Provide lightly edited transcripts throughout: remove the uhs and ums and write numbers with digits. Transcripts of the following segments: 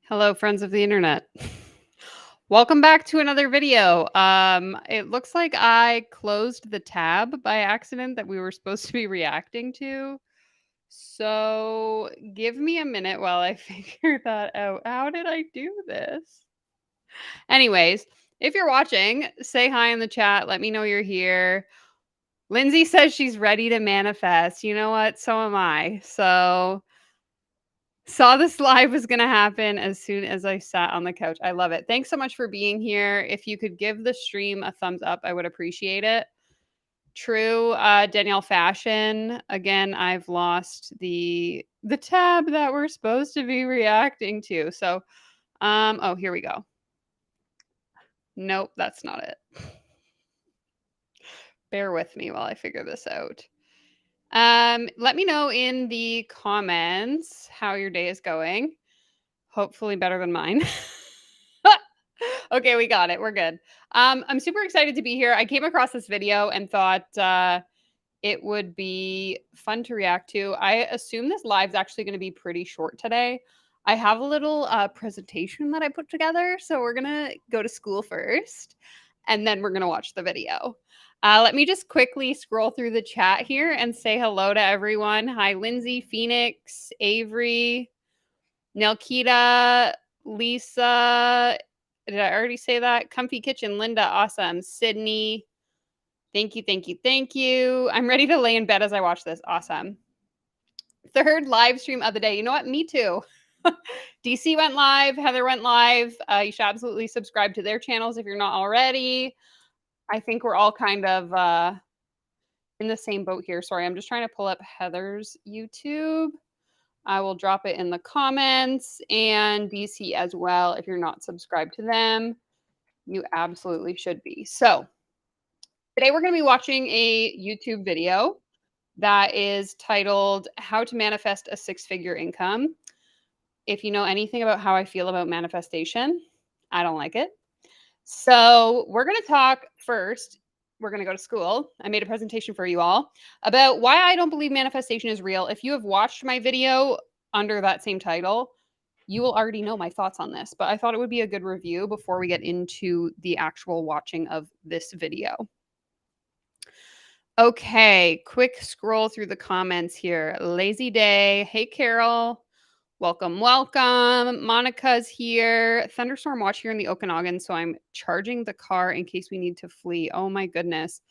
Hello, friends of the internet. Welcome back to another video. It looks like I closed the tab by accident that we were supposed to be reacting to. So give me a minute while I figure that out. How did I do this? Anyways, if you're watching, say hi in the chat. Let me know you're here. Lindsay says she's ready to manifest. You know what? So am I. So saw this live was going to happen as soon as I sat on the couch. I love it. Thanks so much for being here. If you could give the stream a thumbs up, I would appreciate it. True, Danielle Fashion. Again, I've lost the tab that we're supposed to be reacting to. So, oh, here we go. Nope, that's not it. Bear with me while I figure this out. Let me know in the comments how your day is going. Hopefully better than mine. Okay, we got it. We're good. I'm super excited to be here. I came across this video and thought it would be fun to react to. I assume this live's actually going to be pretty short today. I have a little presentation that I put together, so we're going to go to school first, and then we're going to watch the video. Let me just quickly scroll through the chat here and say hello to everyone. Hi, Lindsay, Phoenix, Avery, Nelkita, Lisa. Did I already say that? Comfy Kitchen, Linda, awesome. Sydney, thank you, thank you, thank you. I'm ready to lay in bed as I watch this. Awesome. Third live stream of the day. You know what? Me too. DC went live. Heather went live. You should absolutely subscribe to their channels if you're not already. I think we're all kind of in the same boat here. Sorry, I'm just trying to pull up Heather's YouTube. I will drop it in the comments, and DC as well. If you're not subscribed to them, you absolutely should be. So today we're going to be watching a YouTube video that is titled How to Manifest a Six-Figure Income. If you know anything about how I feel about manifestation, I don't like it. So we're going to talk first. We're going to go to school. I made a presentation for you all about why I don't believe manifestation is real. If you have watched my video under that same title, you will already know my thoughts on this, but I thought it would be a good review before we get into the actual watching of this video. Okay, quick scroll through the comments here. Lazy day. Hey, Carol. Welcome, welcome. Monica's here. Thunderstorm watch here in the Okanagan, so I'm charging the car in case we need to flee. Oh my goodness.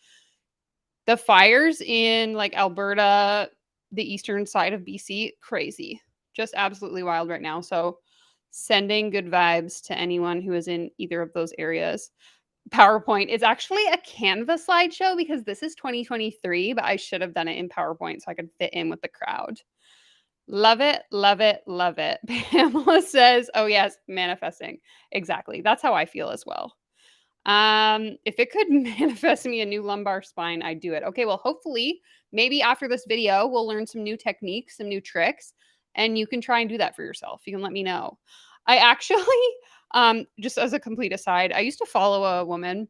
The fires in like Alberta, the eastern side of BC, crazy. Just absolutely wild right now. So sending good vibes to anyone who is in either of those areas. PowerPoint is actually a Canva slideshow because this is 2023, but I should have done it in PowerPoint so I could fit in with the crowd. Love it, love it, love it. Pamela says, oh yes, manifesting. Exactly. That's how I feel as well. If it could manifest me a new lumbar spine, I'd do it. Okay, well, hopefully, maybe after this video, we'll learn some new techniques, some new tricks, and you can try and do that for yourself. You can let me know. I actually, just as a complete aside, I used to follow a woman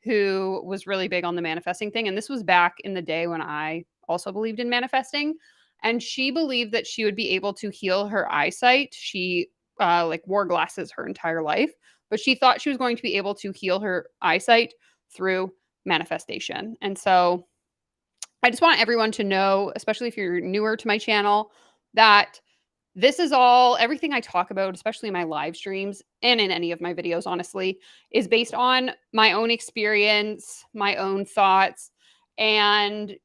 who was really big on the manifesting thing. And this was back in the day when I also believed in manifesting. And she believed that she would be able to heal her eyesight. She like wore glasses her entire life, but she thought she was going to be able to heal her eyesight through manifestation. And so I just want everyone to know, especially if you're newer to my channel, that this is all, everything I talk about, especially in my live streams and in any of my videos, honestly, is based on my own experience, my own thoughts, and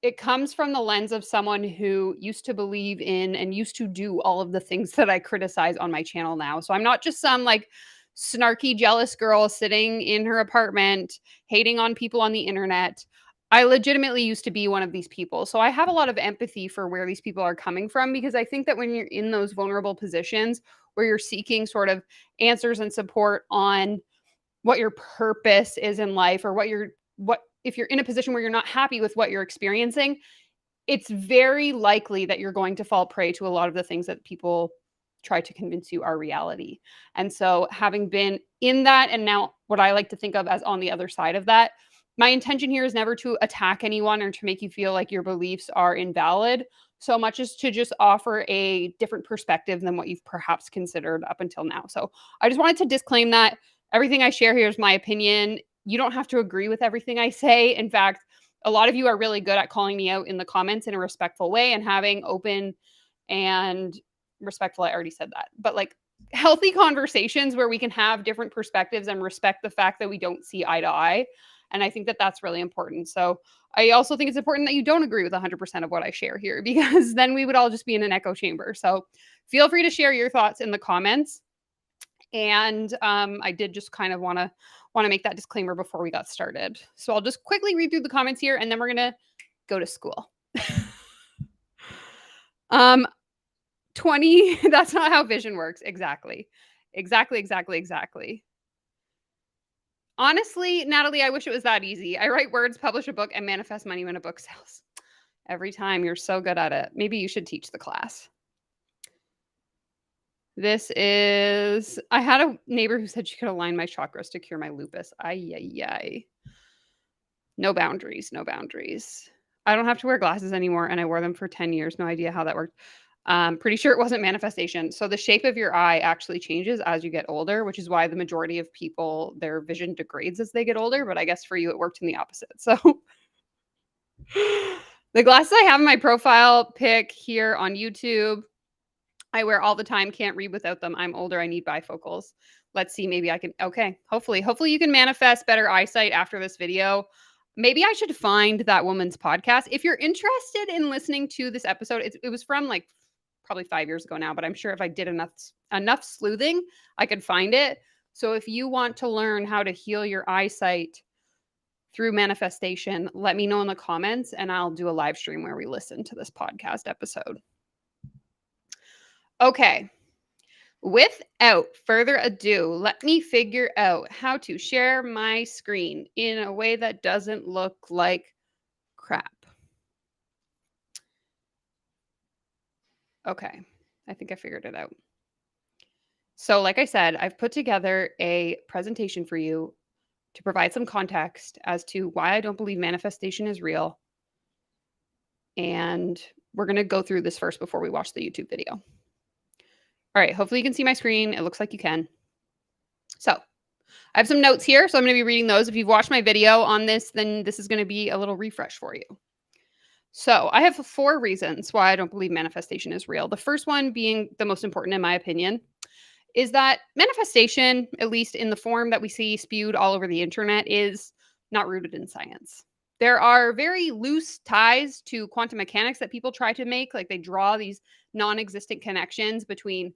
it comes from the lens of someone who used to believe in and used to do all of the things that I criticize on my channel now. So I'm not just some like snarky, jealous girl sitting in her apartment, hating on people on the internet. I legitimately used to be one of these people. So I have a lot of empathy for where these people are coming from, because I think that when you're in those vulnerable positions where you're seeking sort of answers and support on what your purpose is in life, or what if you're in a position where you're not happy with what you're experiencing, it's very likely that you're going to fall prey to a lot of the things that people try to convince you are reality. And so having been in that, and now what I like to think of as on the other side of that, my intention here is never to attack anyone or to make you feel like your beliefs are invalid, so much as to just offer a different perspective than what you've perhaps considered up until now. So I just wanted to disclaim that everything I share here is my opinion. You don't have to agree with everything I say. In fact, a lot of you are really good at calling me out in the comments in a respectful way and having open and respectful. I already said that, but like healthy conversations where we can have different perspectives and respect the fact that we don't see eye to eye. And I think that that's really important. So I also think it's important that you don't agree with 100% of what I share here, because then we would all just be in an echo chamber. So feel free to share your thoughts in the comments. And I did just kind of want to make that disclaimer before we got started. So I'll just quickly read through the comments here, and then we're going to go to school. 20, that's not how vision works. Exactly. Honestly, Natalie, I wish it was that easy. I write words, publish a book, and manifest money when a book sells. Every time. You're so good at it. Maybe you should teach the class. This is, I had a neighbor who said she could align my chakras to cure my lupus. Ay. No boundaries. I don't have to wear glasses anymore, and I wore them for 10 years. No idea how that worked. Pretty sure it wasn't manifestation. So the shape of your eye actually changes as you get older, which is why the majority of people, their vision degrades as they get older. But I guess for you, it worked in the opposite. So the glasses I have in my profile pic here on YouTube, I wear all the time. Can't read without them. I'm older. I need bifocals. Let's see. Maybe I can. Okay. Hopefully you can manifest better eyesight after this video. Maybe I should find that woman's podcast. If you're interested in listening to this episode, it was from like probably 5 years ago now, but I'm sure if I did enough sleuthing, I could find it. So if you want to learn how to heal your eyesight through manifestation, let me know in the comments and I'll do a live stream where we listen to this podcast episode. Okay. Without further ado, let me figure out how to share my screen in a way that doesn't look like crap. Okay, I think I figured it out. So like I said, I've put together a presentation for you to provide some context as to why I don't believe manifestation is real. And we're going to go through this first before we watch the YouTube video. All right, hopefully you can see my screen. It looks like you can. So I have some notes here, so I'm going to be reading those. If you've watched my video on this, then this is going to be a little refresh for you. So I have 4 reasons why I don't believe manifestation is real. The first one being the most important, in my opinion, is that manifestation, at least in the form that we see spewed all over the internet, is not rooted in science. There are very loose ties to quantum mechanics that people try to make. Like they draw these non-existent connections between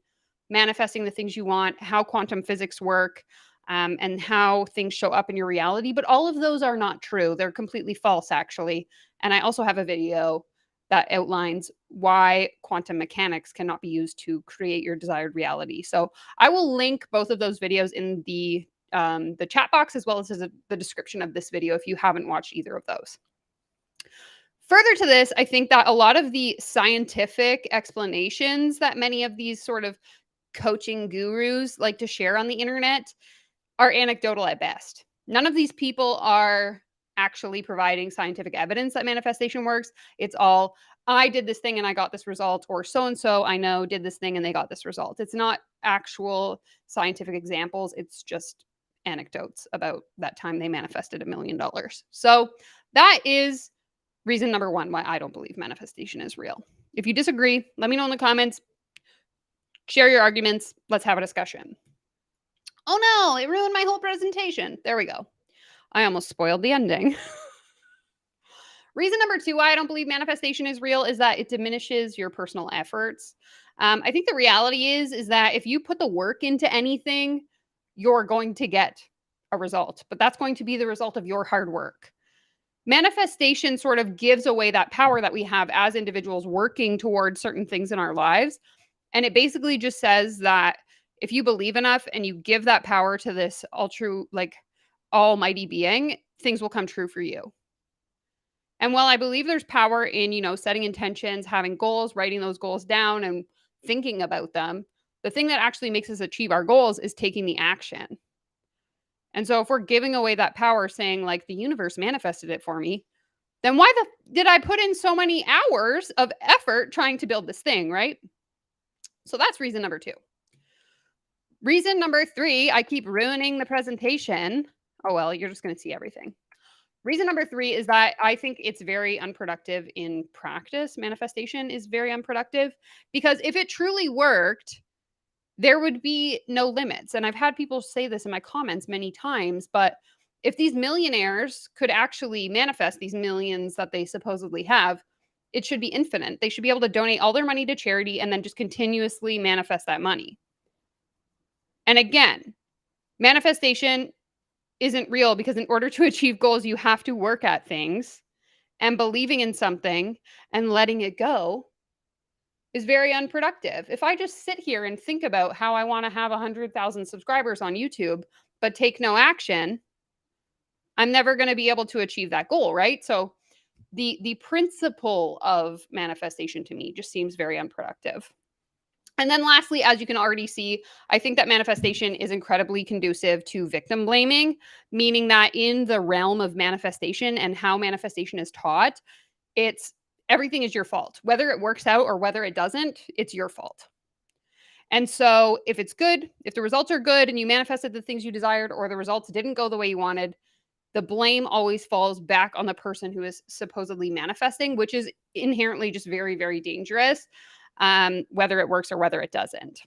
manifesting the things you want, how quantum physics work, and how things show up in your reality. But all of those are not true. They're completely false, actually. And I also have a video that outlines why quantum mechanics cannot be used to create your desired reality. So I will link both of those videos in the chat box, as well as the description of this video if you haven't watched either of those. Further to this, I think that a lot of the scientific explanations that many of these sort of coaching gurus like to share on the internet are anecdotal at best. None of these people are actually providing scientific evidence that manifestation works. It's all, I did this thing and I got this result, or so-and-so I know did this thing and they got this result. It's not actual scientific examples. It's just anecdotes about that time they manifested $1 million. So that is reason number 1 why I don't believe manifestation is real. If you disagree, let me know in the comments. Share your arguments. Let's have a discussion. Oh no, it ruined my whole presentation. There we go. I almost spoiled the ending. Reason number 2 why I don't believe manifestation is real is that it diminishes your personal efforts. I think the reality is that if you put the work into anything, you're going to get a result, but that's going to be the result of your hard work. Manifestation sort of gives away that power that we have as individuals working towards certain things in our lives. And it basically just says that if you believe enough and you give that power to this almighty being, things will come true for you. And while I believe there's power in, setting intentions, having goals, writing those goals down and thinking about them, the thing that actually makes us achieve our goals is taking the action. And so if we're giving away that power saying like the universe manifested it for me, then why did I put in so many hours of effort trying to build this thing, right? So that's reason number 2. Reason number 3, I keep ruining the presentation. Oh, well, you're just going to see everything. Reason number 3 is that I think it's very unproductive in practice. Manifestation is very unproductive because if it truly worked, there would be no limits. And I've had people say this in my comments many times, but if these millionaires could actually manifest these millions that they supposedly have, it should be infinite. They should be able to donate all their money to charity and then just continuously manifest that money. And again, manifestation isn't real because in order to achieve goals, you have to work at things, and believing in something and letting it go is very unproductive. If I just sit here and think about how I want to have 100,000 subscribers on YouTube, but take no action, I'm never going to be able to achieve that goal, right? So the principle of manifestation to me just seems very unproductive. And then lastly, as you can already see, I think that manifestation is incredibly conducive to victim blaming, meaning that in the realm of manifestation and how manifestation is taught, it's everything is your fault. Whether it works out or whether it doesn't, it's your fault. And so if it's good, if the results are good and you manifested the things you desired or the results didn't go the way you wanted, the blame always falls back on the person who is supposedly manifesting, which is inherently just very, very dangerous, whether it works or whether it doesn't.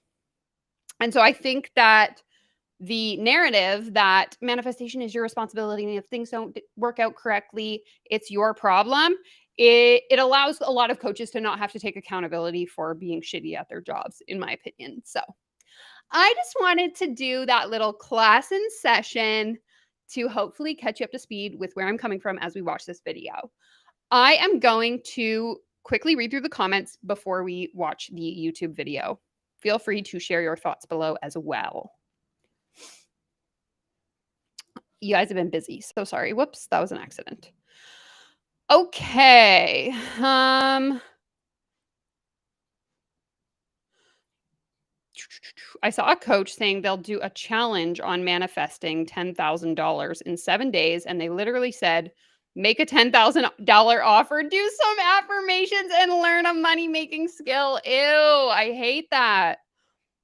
And so I think that the narrative that manifestation is your responsibility, and if things don't work out correctly, it's your problem. It allows a lot of coaches to not have to take accountability for being shitty at their jobs, in my opinion. So I just wanted to do that little class in session to hopefully catch you up to speed with where I'm coming from as we watch this video. I am going to quickly read through the comments before we watch the YouTube video. Feel free to share your thoughts below as well. You guys have been busy. So sorry. Whoops, that was an accident. Okay. I saw a coach saying they'll do a challenge on manifesting $10,000 in 7 days, and they literally said, make a $10,000 offer, do some affirmations, and learn a money-making skill. Ew, I hate that.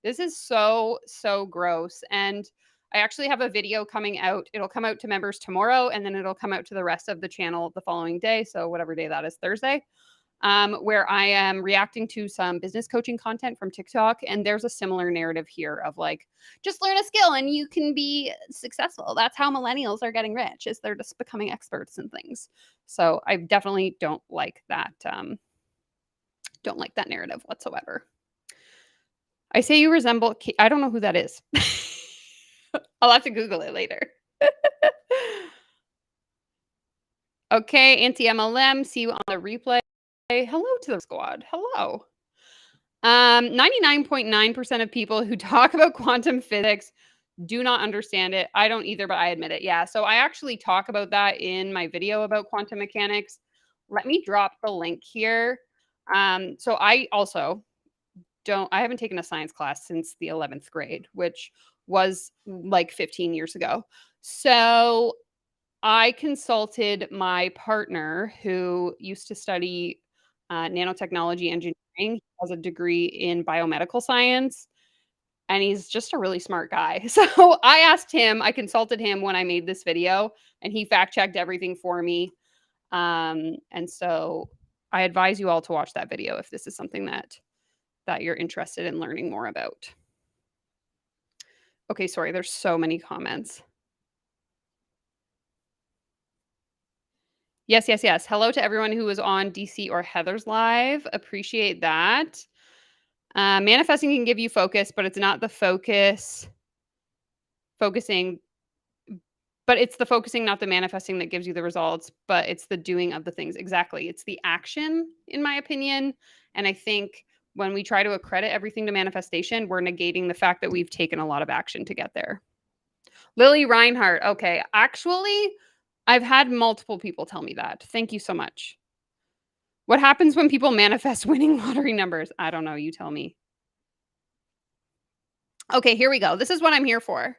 This is so, so gross. And I actually have a video coming out. It'll come out to members tomorrow, and then it'll come out to the rest of the channel the following day. So whatever day that is, Thursday, where I am reacting to some business coaching content from TikTok. And there's a similar narrative here of like, just learn a skill and you can be successful. That's how millennials are getting rich, is they're just becoming experts in things. So I definitely don't like that. Don't like that narrative whatsoever. I say you resemble, I don't know who that is. I'll have to Google it later. Okay, anti-MLM, see you on the replay. Hello to the squad. Hello. 99.9% of people who talk about quantum physics do not understand it. I don't either, but I admit it. Yeah, so I actually talk about that in my video about quantum mechanics. Let me drop the link here. So I also I haven't taken a science class since the 11th grade, which was like 15 years ago. So I consulted my partner who used to study nanotechnology engineering. He has a degree in biomedical science, and he's just a really smart guy. So I asked him, I consulted him when I made this video, and he fact checked everything for me. And so I advise you all to watch that video if this is something that you're interested in learning more about. Okay, sorry, there's so many comments. Yes, yes, yes. Hello to everyone who was on DC or Heather's live. Appreciate that. Manifesting can give you focus, but it's not the focusing, but it's the focusing, not the manifesting, that gives you the results, but it's the doing of the things. Exactly. It's the action, in my opinion. And I think when we try to accredit everything to manifestation, we're negating the fact that we've taken a lot of action to get there. Lily Reinhardt. Okay. Actually, I've had multiple people tell me that. Thank you so much. What happens when people manifest winning lottery numbers? I don't know. You tell me. Okay, here we go. This is what I'm here for.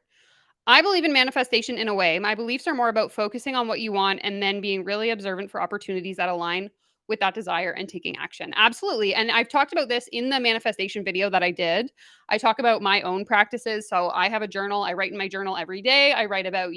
I believe in manifestation in a way. My beliefs are more about focusing on what you want and then being really observant for opportunities that align with that desire and taking action. Absolutely. And I've talked about this in the manifestation video that I did. I talk about my own practices. So I have a journal. I write in my journal every day. I write about,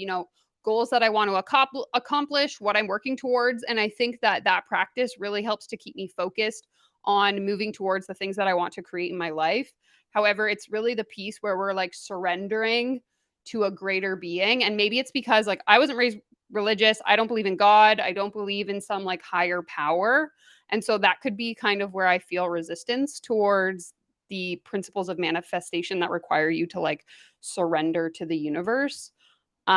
goals that I want to accomplish, what I'm working towards. And I think that that practice really helps to keep me focused on moving towards the things that I want to create in my life. However, it's really the piece where we're like surrendering to a greater being. And maybe it's because like I wasn't raised religious. I don't believe in God. I don't believe in some like higher power. And so that could be kind of where I feel resistance towards the principles of manifestation that require you to like surrender to the universe. But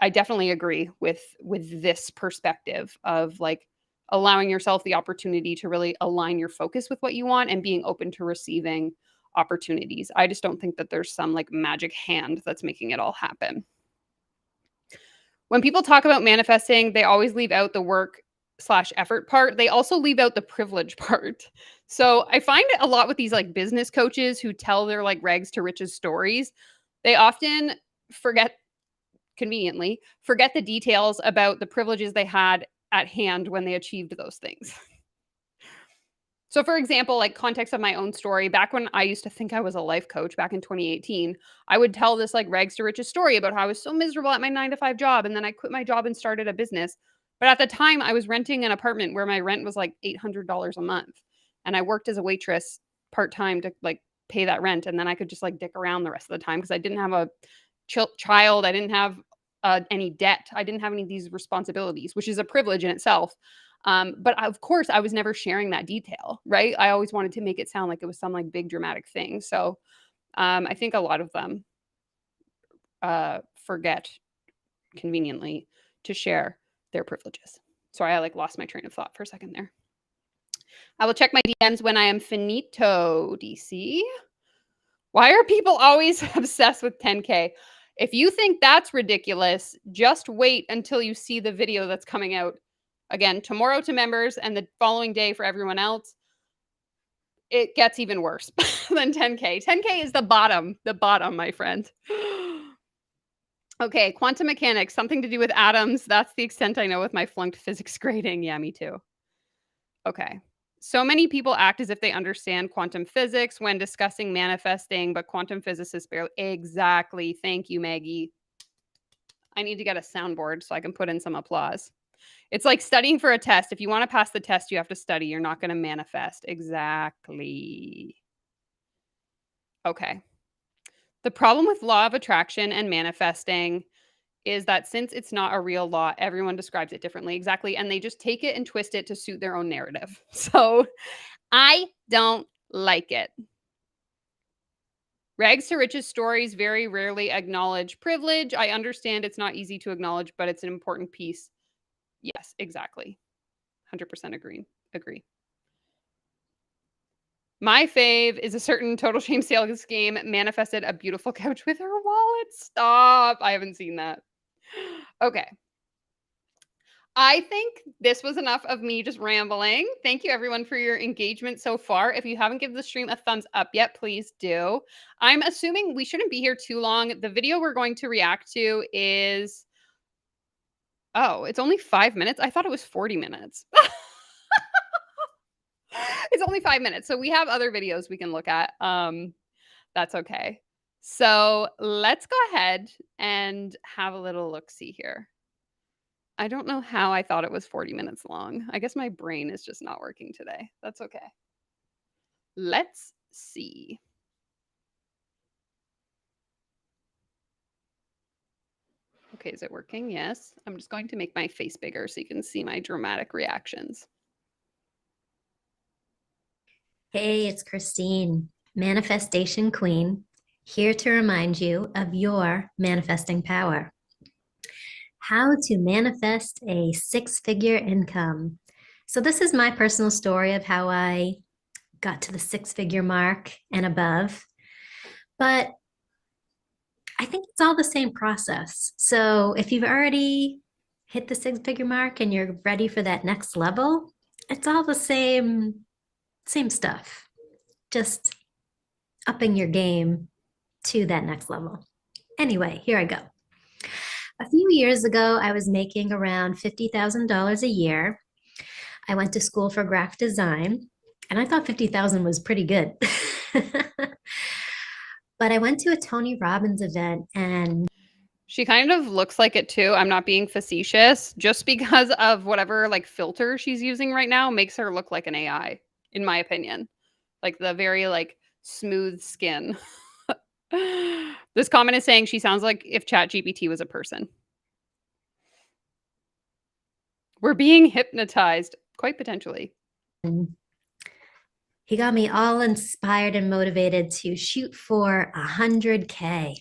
I definitely agree with this perspective of like allowing yourself the opportunity to really align your focus with what you want and being open to receiving opportunities. I just don't think that there's some like magic hand that's making it all happen. When people talk about manifesting, they always leave out the work/effort part. They also leave out the privilege part. So I find it a lot with these like business coaches who tell their like rags to riches stories. They often forget conveniently forget the details about the privileges they had at hand when they achieved those things. So, for example, like context of my own story, back when I used to think I was a life coach back in 2018, I would tell this like rags to riches story about how I was so miserable at my 9 to 5 job. And then I quit my job and started a business. But at the time, I was renting an apartment where my rent was like $800 a month. And I worked as a waitress part time to like pay that rent. And then I could just like dick around the rest of the time because I didn't have a child. I didn't have any debt. I didn't have any of these responsibilities, which is a privilege in itself. But of course, I was never sharing that detail, right? I always wanted to make it sound like it was some like big dramatic thing. So I think a lot of them forget conveniently to share their privileges. Sorry, I like lost my train of thought for a second there. I will check my DMs when I am finito, DC. Why are people always obsessed with 10K? If you think that's ridiculous, just wait until you see the video that's coming out. Again, tomorrow to members and the following day for everyone else. It gets even worse than 10K. 10K is the bottom, my friend. Okay, quantum mechanics, something to do with atoms. That's the extent I know with my flunked physics grading. Yeah, me too. Okay. So many people act as if they understand quantum physics when discussing manifesting, but quantum physicists barely. Exactly. Thank you, Maggie. I need to get a soundboard so I can put in some applause. It's like studying for a test. If you want to pass the test, you have to study. You're not going to manifest. Exactly. Okay. The problem with law of attraction and manifesting is that since it's not a real law, everyone describes it differently. Exactly. And they just take it and twist it to suit their own narrative. So I don't like it. Rags to riches stories very rarely acknowledge privilege. I understand it's not easy to acknowledge, but it's an important piece. Yes, exactly. 100% agree. My fave is a certain total shame sales game manifested a beautiful couch with her wallet. Stop. I haven't seen that. Okay. I think this was enough of me just rambling. Thank you everyone for your engagement so far. If you haven't given the stream a thumbs up yet, please do. I'm assuming we shouldn't be here too long. The video we're going to react to is, oh, it's only 5 minutes. I thought it was 40 minutes. It's only 5 minutes. So we have other videos we can look at. That's okay. So let's go ahead and have a little look-see here. I don't know how I thought it was 40 minutes long. I guess my brain is just not working today. That's okay. Let's see. Okay, is it working? Yes. I'm just going to make my face bigger so you can see my dramatic reactions. Hey, it's Christine, Manifestation Queen, here to remind you of your manifesting power. How to manifest a six-figure income. So this is my personal story of how I got to the six-figure mark and above. But I think it's all the same process. So if you've already hit the six-figure mark and you're ready for that next level, it's all the same stuff, just upping your game to that next level. Anyway, here I go. A few years ago, I was making around $50,000 a year. I went to school for graphic design, and I thought 50,000 was pretty good. But I went to a Tony Robbins event and She kind of looks like it too. I'm not being facetious. Just because of whatever like filter she's using right now makes her look like an AI, in my opinion. Like the very like smooth skin. This comment is saying she sounds like if ChatGPT was a person. We're being hypnotized, quite potentially. he got me all inspired and motivated to shoot for 100K.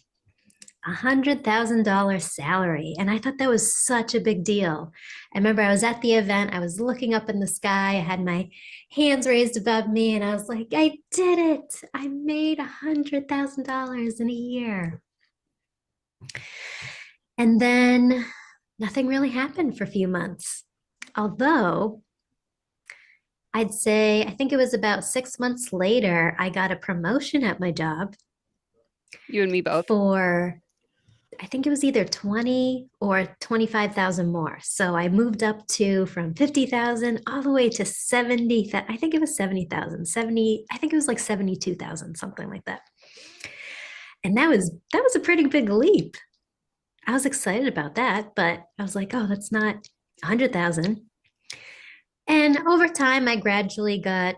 $100,000 salary. And I thought that was such a big deal. I remember I was at the event, I was looking up in the sky, I had my hands raised above me, and I was like, I did it. I made $100,000 in a year. And then nothing really happened for a few months. Although I'd say, I think it was about 6 months later, I got a promotion at my job You and me both. for I think it was either 20 or 25,000 more. So I moved up to from 50,000 all the way to 70. I think it was 70,000, 70. I think it was like 72,000, something like that. And that was a pretty big leap. I was excited about that, but I was like, oh, that's not 100,000. And over time, I gradually got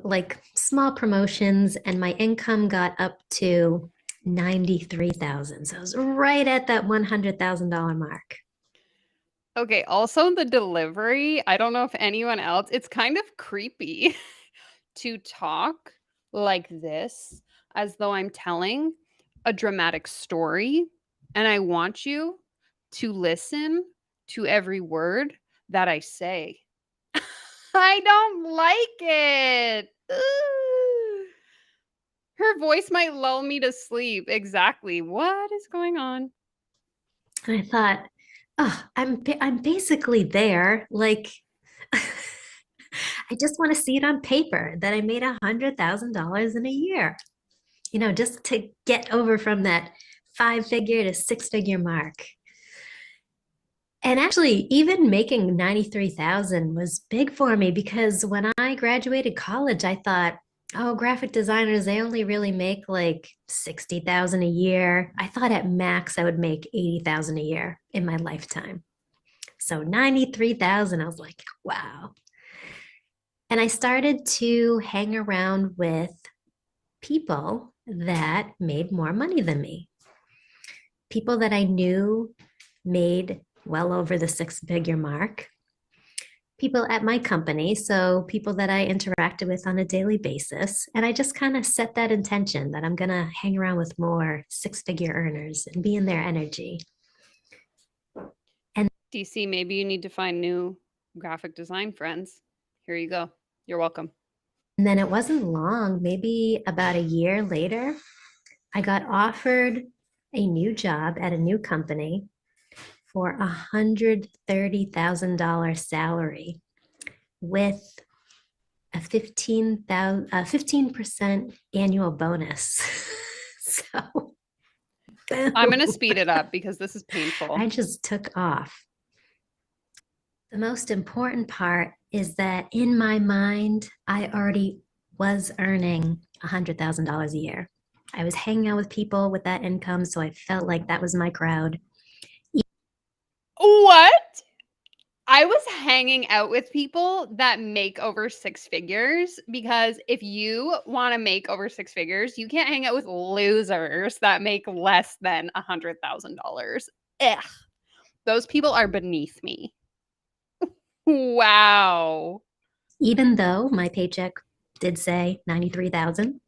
like small promotions, and my income got up to 93,000. So I was right at that $100,000 mark. Okay, also the delivery, I don't know if anyone else, it's kind of creepy to talk like this as though I'm telling a dramatic story, and I want you to listen to every word that I say. I don't like it. Ooh. Her voice might lull me to sleep. Exactly. What is going on? And I thought, oh, I'm basically there. Like, I just want to see it on paper that I made $100,000 in a year. Just to get over from that 5 figure to 6 figure mark. And actually, even making 93,000 was big for me because when I graduated college, I thought, oh, graphic designers, they only really make like 60,000 a year. I thought at max I would make 80,000 a year in my lifetime. So 93,000, I was like, wow. And I started to hang around with people that made more money than me. People that I knew made well over the 6 figure mark. People at my company, so people that I interacted with on a daily basis. And I just kind of set that intention that I'm going to hang around with more 6 figure earners and be in their energy. And DC, maybe you need to find new graphic design friends. Here you go. You're welcome. then it wasn't long, maybe about a year later, I got offered a new job at a new company for $130,000 salary with a 15% annual bonus. So I'm going to speed it up because this is painful. I just took off. The most important part is that in my mind, I already was earning $100,000 a year. I was hanging out with people with that income, so I felt like that was my crowd. What? I was hanging out with people that make over 6 figures because if you want to make over 6 figures, you can't hang out with losers that make less than $100,000. Ugh. Those people are beneath me. Wow. Even though my paycheck did say 93,000,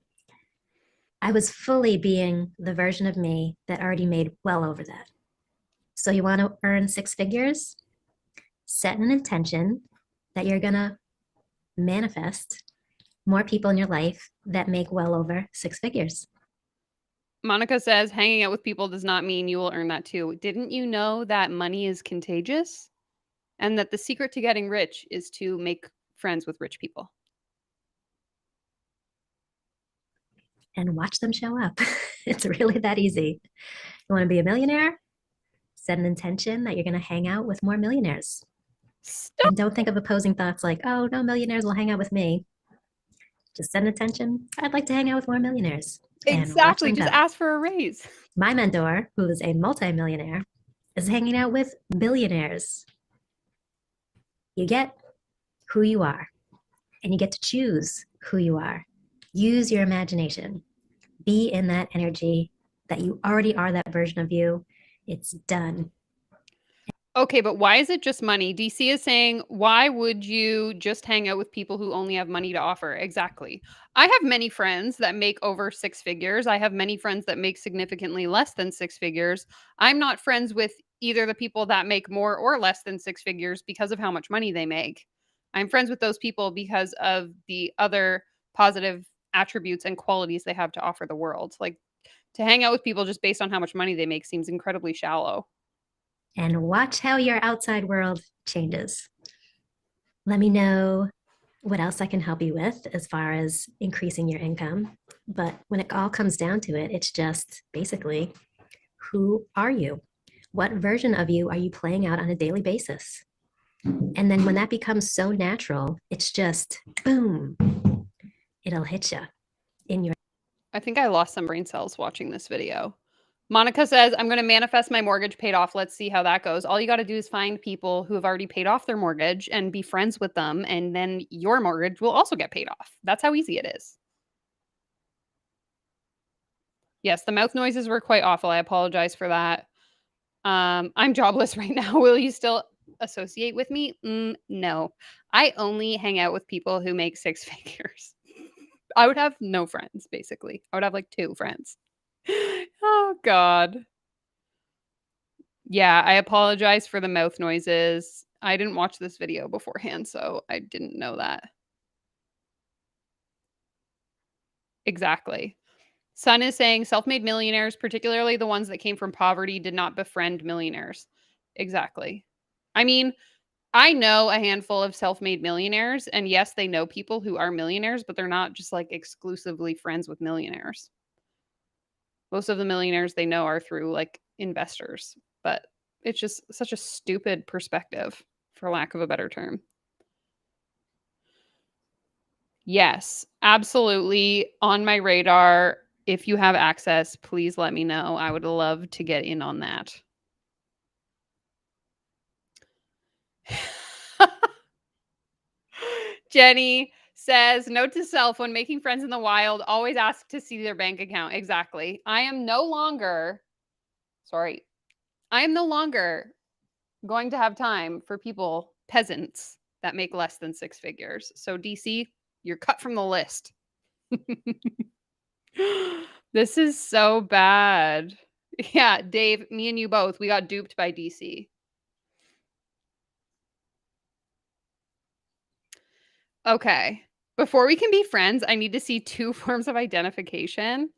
I was fully being the version of me that already made well over that. So you want to earn 6 figures? Set an intention that you're going to manifest more people in your life that make well over 6 figures. Monica says hanging out with people does not mean you will earn that too. Didn't you know that money is contagious and that the secret to getting rich is to make friends with rich people? and watch them show up. It's really that easy. You want to be a millionaire? Set an intention that you're going to hang out with more millionaires. Stop. And don't think of opposing thoughts like, oh, no millionaires will hang out with me. Just set an intention. I'd like to hang out with more millionaires and watch Exactly. them Just go. ask for a raise. My mentor, who is a multimillionaire, is hanging out with billionaires. You get who you are, and you get to choose who you are. Use your imagination. Be in that energy that you already are that version of you. It's done. Okay, but why is it just money? DC is saying, why would you just hang out with people who only have money to offer? Exactly. I have many friends that make over six figures. I have many friends that make significantly less than six figures. I'm not friends with either the people that make more or less than six figures because of how much money they make. I'm friends with those people because of the other positive attributes and qualities they have to offer the world. Like to hang out with people just based on how much money they make seems incredibly shallow. And watch how your outside world changes. Let me know what else I can help you with as far as increasing your income. But when it all comes down to it, it's just basically who are you? What version of you are you playing out on a daily basis? And then when that becomes so natural, it's just boom, it'll hit you in your. I think I lost some brain cells watching this video. Monica says, I'm going to manifest my mortgage paid off. Let's see how that goes. All you got to do is find people who have already paid off their mortgage and be friends with them. And then your mortgage will also get paid off. That's how easy it is. Yes, the mouth noises were quite awful. I apologize for that. I'm jobless right now. Will you still associate with me? No. I only hang out with people who make six figures. I would have no friends, basically. I would have like two friends. Oh, God. Yeah, I apologize for the mouth noises. I didn't watch this video beforehand, so I didn't know that. Exactly. Sun is saying self-made millionaires, particularly the ones that came from poverty, did not befriend millionaires. Exactly. I mean, I know a handful of self-made millionaires, and yes, they know people who are millionaires, but they're not just like exclusively friends with millionaires. Most of the millionaires they know are through like investors, but it's just such a stupid perspective, for lack of a better term. Yes, absolutely on my radar. If you have access, please let me know. I would love to get in on that. Jenny says, note to self when making friends in the wild, always ask to see their bank account. Exactly. I am no longer going to have time for people, peasants, that make less than six figures. So, DC, you're cut from the list. This is so bad. Yeah, Dave, me and you both, we got duped by DC. Okay. Before we can be friends, I need to see two forms of identification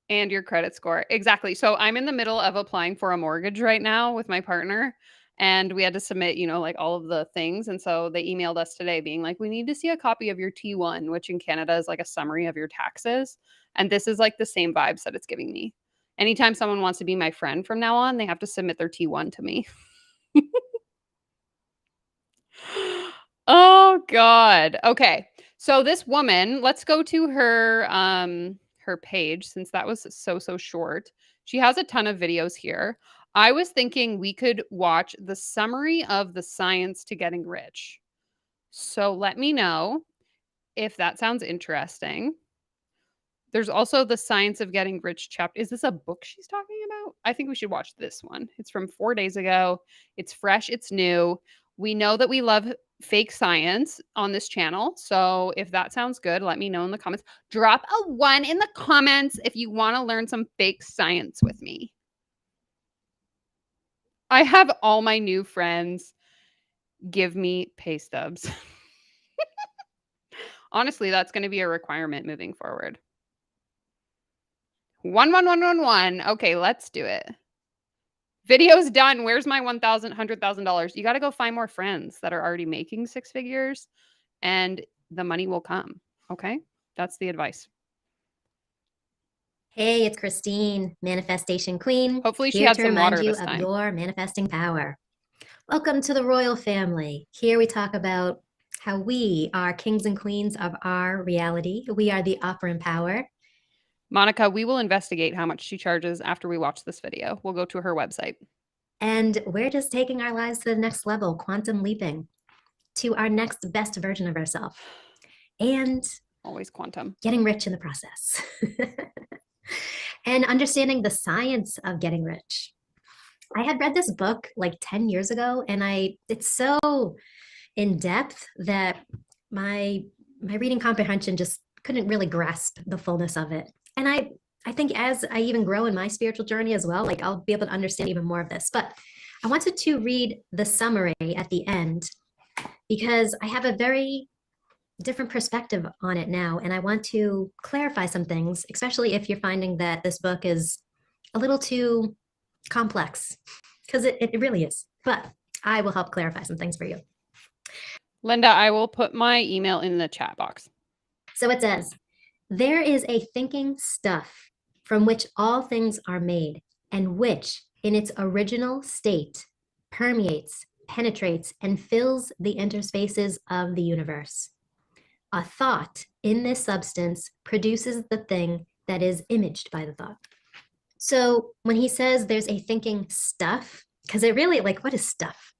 and your credit score. Exactly. So I'm in the middle of applying for a mortgage right now with my partner. And we had to submit, like all of the things. And so they emailed us today being like, we need to see a copy of your T1, which in Canada is like a summary of your taxes. And this is like the same vibes that it's giving me. Anytime someone wants to be my friend from now on, they have to submit their T1 to me. Oh God. Okay. So this woman, let's go to her page since that was so short. She has a ton of videos here. I was thinking we could watch the summary of the science to getting rich. So let me know if that sounds interesting. There's also the Science of Getting Rich chapter. Is this a book she's talking about? I think we should watch this one. It's from 4 days ago. It's fresh, it's new. We know that we love fake science on this channel. So if that sounds good, let me know in the comments. Drop a 1 in the comments if you want to learn some fake science with me. I have all my new friends give me pay stubs. Honestly, that's going to be a requirement moving forward. 11111. Okay, let's do it. Video's done. Where's my $100,000? You got to go find more friends that are already making six figures and the money will come. Okay? That's the advice. Hey, it's Christine, Manifestation Queen, Hopefully she here had to some remind water you this of time. your manifesting power. Welcome to the royal family. Here we talk about how we are kings and queens of our reality. We are the operant power. Monica, we will investigate how much she charges after we watch this video. We'll go to her website. And we're just taking our lives to the next level, quantum leaping to our next best version of ourselves. And always quantum. Getting rich in the process. And understanding the science of getting rich. I had read this book like 10 years ago, and it's so in depth that my reading comprehension just couldn't really grasp the fullness of it. And I think as I even grow in my spiritual journey as well, like I'll be able to understand even more of this. But I wanted to read the summary at the end because I have a very different perspective on it now. And I want to clarify some things, especially if you're finding that this book is a little too complex, because it really is. But I will help clarify some things for you. Linda, I will put my email in the chat box. So it says, there is a thinking stuff from which all things are made, and which, in its original state, permeates, penetrates, and fills the interspaces of the universe. A thought in this substance produces the thing that is imaged by the thought. So when he says there's a thinking stuff, because it really, like, what is stuff?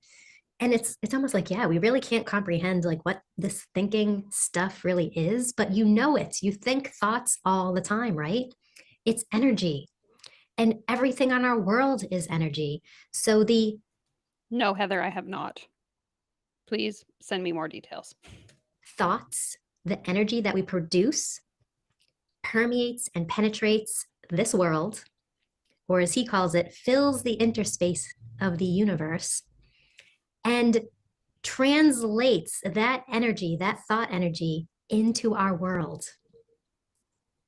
And it's almost like, yeah, we really can't comprehend like what this thinking stuff really is, but you know it. You think thoughts all the time, right? It's energy. And everything on our world is energy. So No, Heather, I have not. Please send me more details. thoughts, the energy that we produce, permeates and penetrates this world, or as he calls it, fills the interspace of the universe and translates that energy, that thought energy, into our world.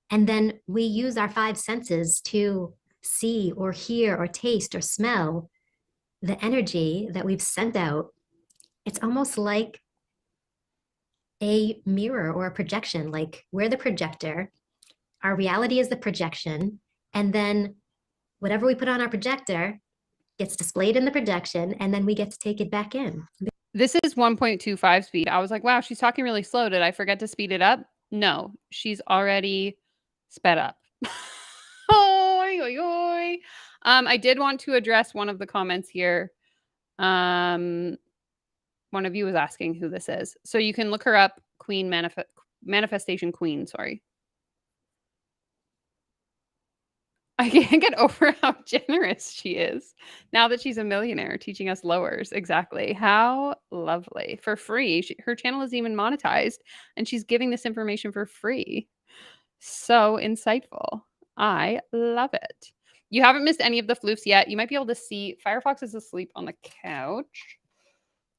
And then we use our five senses to see or hear or taste or smell the energy that we've sent out. It's almost like a mirror or a projection, like we're the projector, our reality is the projection, and then whatever we put on our projector gets displayed in the projection, and then we get to take it back in. This is 1.25 speed. I was like, wow, she's talking really slow. Did I forget to speed it up? No, she's already sped up. I did want to address one of the comments here. One of you was asking who this is. So you can look her up, Manifestation Queen, sorry. I can't get over how generous she is now that she's a millionaire teaching us lowers. Exactly. How lovely. For free. Her channel is even monetized and she's giving this information for free. So insightful. I love it. You haven't missed any of the floofs yet. You might be able to see Firefox is asleep on the couch.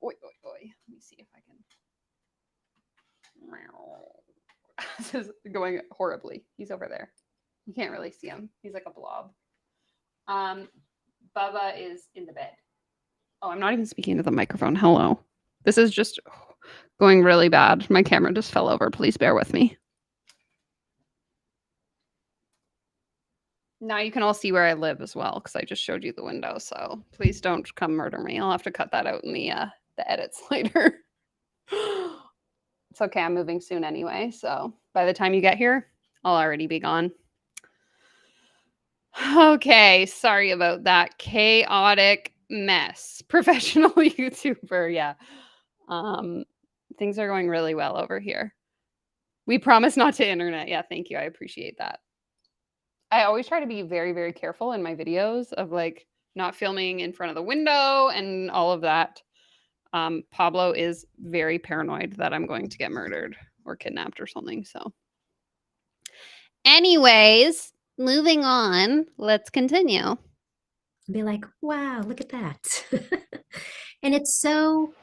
Oi, oi, oi. Let me see if I can. This is going horribly. He's over there. You can't really see him. He's like a blob. Bubba is in the bed. Oh, I'm not even speaking to the microphone. Hello. This is just going really bad. My camera just fell over. Please bear with me. Now you can all see where I live as well because I just showed you the window. So please don't come murder me. I'll have to cut that out in the edits later. It's okay. I'm moving soon anyway. So by the time you get here, I'll already be gone. Okay, sorry about that. Chaotic mess. Professional YouTuber, yeah. Things are going really well over here. We promise not to internet. Yeah, thank you. I appreciate that. I always try to be very, very careful in my videos of like not filming in front of the window and all of that. Pablo is very paranoid that I'm going to get murdered or kidnapped or something. So, anyways, moving on, let's continue. Be like, wow, look at that. And it's so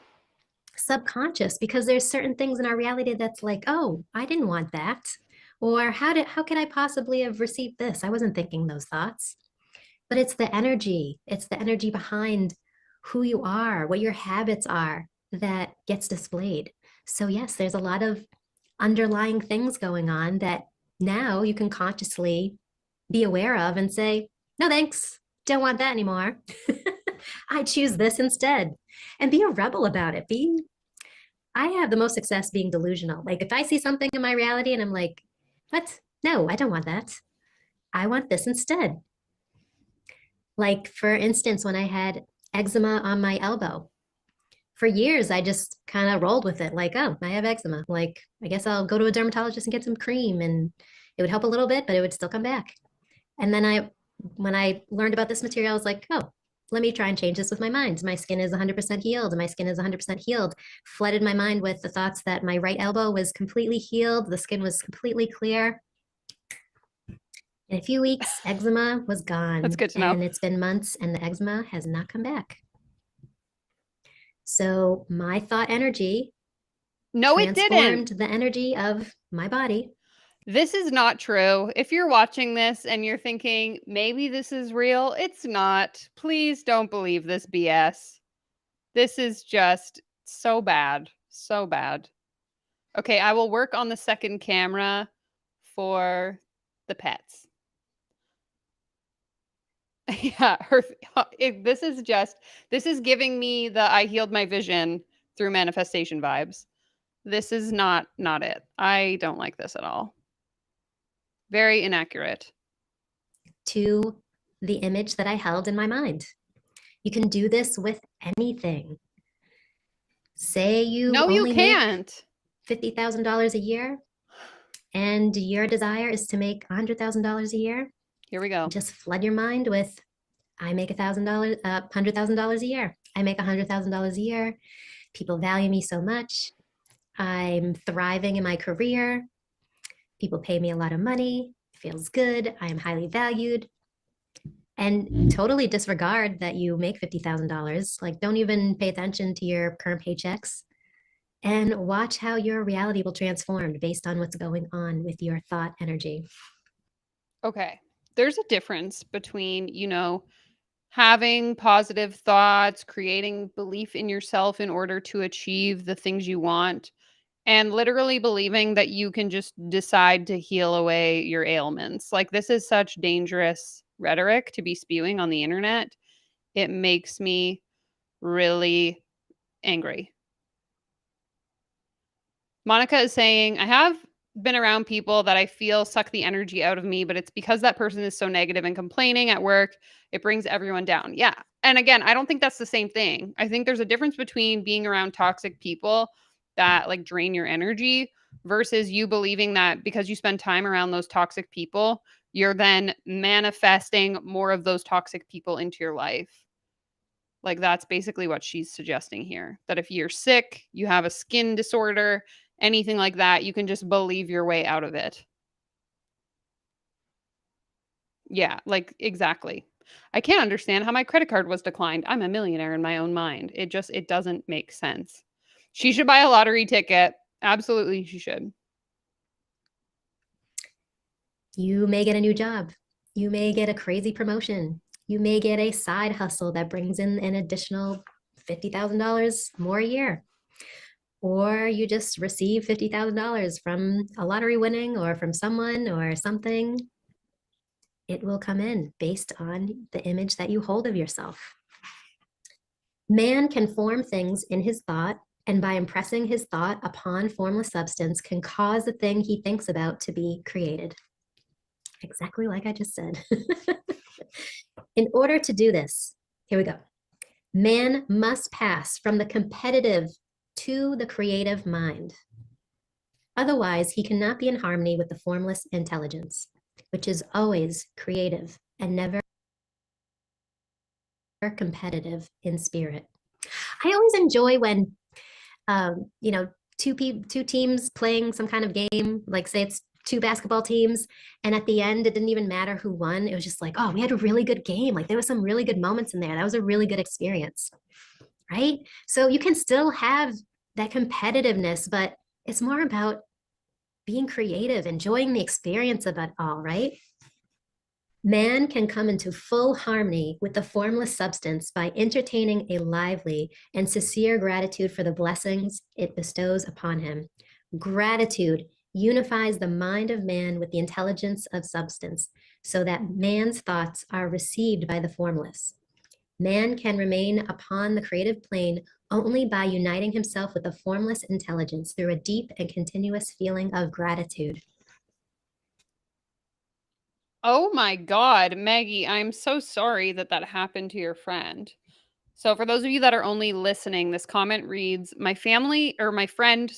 subconscious because there's certain things in our reality that's like, oh, I didn't want that. Or how could I possibly have received this? I wasn't thinking those thoughts. But it's the energy. It's the energy behind who you are, what your habits are that gets displayed. So yes, there's a lot of underlying things going on that now you can consciously be aware of and say, no, thanks. Don't want that anymore. I choose this instead. And be a rebel about it. I have the most success being delusional. Like if I see something in my reality and I'm like, what? No, I don't want that. I want this instead. Like for instance, when I had eczema on my elbow, for years I just kind of rolled with it. Like, oh, I have eczema. Like, I guess I'll go to a dermatologist and get some cream and it would help a little bit, but it would still come back. And then when I learned about this material, I was like, oh, let me try and change this with my mind. My skin is 100% healed. My skin is 100% healed. Flooded my mind with the thoughts that my right elbow was completely healed. The skin was completely clear. In a few weeks, eczema was That's gone. good to know. And it's been months and the eczema has not come back. So my thought energy No, it transformed didn't. the energy of my body. This is not true. If you're watching this and you're thinking, maybe this is real, it's not. Please don't believe this BS. This is just so bad. So bad. Okay, I will work on the second camera for the pets. Yeah, this is giving me the I healed my vision through manifestation vibes. This is not it. I don't like this at all. Very inaccurate. To the image that I held in my mind. You can do this with anything. Say you No, you only make can't. $50,000 a year and your desire is to make $100,000 a year. Here we go. Just flood your mind with, I make $100,000 a year. I make $100,000 a year. People value me so much. I'm thriving in my career. People pay me a lot of money. It feels good. I am highly valued. And totally disregard that you make $50,000. Like, don't even pay attention to your current paychecks and watch how your reality will transform based on what's going on with your thought energy. Okay. There's a difference between, having positive thoughts, creating belief in yourself in order to achieve the things you want, and literally believing that you can just decide to heal away your ailments. Like, this is such dangerous rhetoric to be spewing on the internet. It makes me really angry. Monica is saying, I have been around people that I feel suck the energy out of me, but it's because that person is so negative and complaining at work. It brings everyone down. Yeah. And again, I don't think that's the same thing. I think there's a difference between being around toxic people that like drain your energy versus you believing that because you spend time around those toxic people, you're then manifesting more of those toxic people into your life. Like that's basically what she's suggesting here. That if you're sick, you have a skin disorder, anything like that, you can just believe your way out of it. Yeah, like exactly. I can't understand how my credit card was declined. I'm a millionaire in my own mind. It doesn't make sense. She should buy a lottery ticket. Absolutely, she should. You may get a new job. You may get a crazy promotion. You may get a side hustle that brings in an additional $50,000 more a year. Or you just receive $50,000 from a lottery winning or from someone or something. It will come in based on the image that you hold of yourself. Man can form things in his thought, and by impressing his thought upon formless substance, can cause the thing he thinks about to be created. Exactly like I just said. In order to do this, here we go. Man must pass from the competitive to the creative mind. Otherwise, he cannot be in harmony with the formless intelligence, which is always creative and never competitive in spirit. I always enjoy when, two teams playing some kind of game, like say it's two basketball teams, and at the end, it didn't even matter who won. It was just like, oh, we had a really good game. Like there was some really good moments in there. That was a really good experience, right? So you can still have that competitiveness, but it's more about being creative, enjoying the experience of it all, right? Man can come into full harmony with the formless substance by entertaining a lively and sincere gratitude for the blessings it bestows upon him. Gratitude unifies the mind of man with the intelligence of substance. so that man's thoughts are received by the formless. Man can remain upon the creative plane only by uniting himself with the formless intelligence through a deep and continuous feeling of gratitude. Oh my God, Maggie, I'm so sorry that that happened to your friend. So, for those of you that are only listening, this comment reads, my friend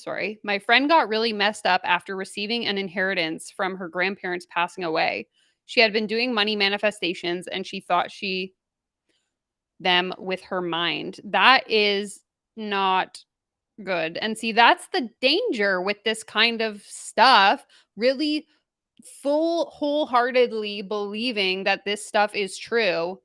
got really messed up after receiving an inheritance from her grandparents passing away. She had been doing money manifestations and she thought she them with her mind. That is not good. And see, that's the danger with this kind of stuff. Really wholeheartedly believing that this stuff is true,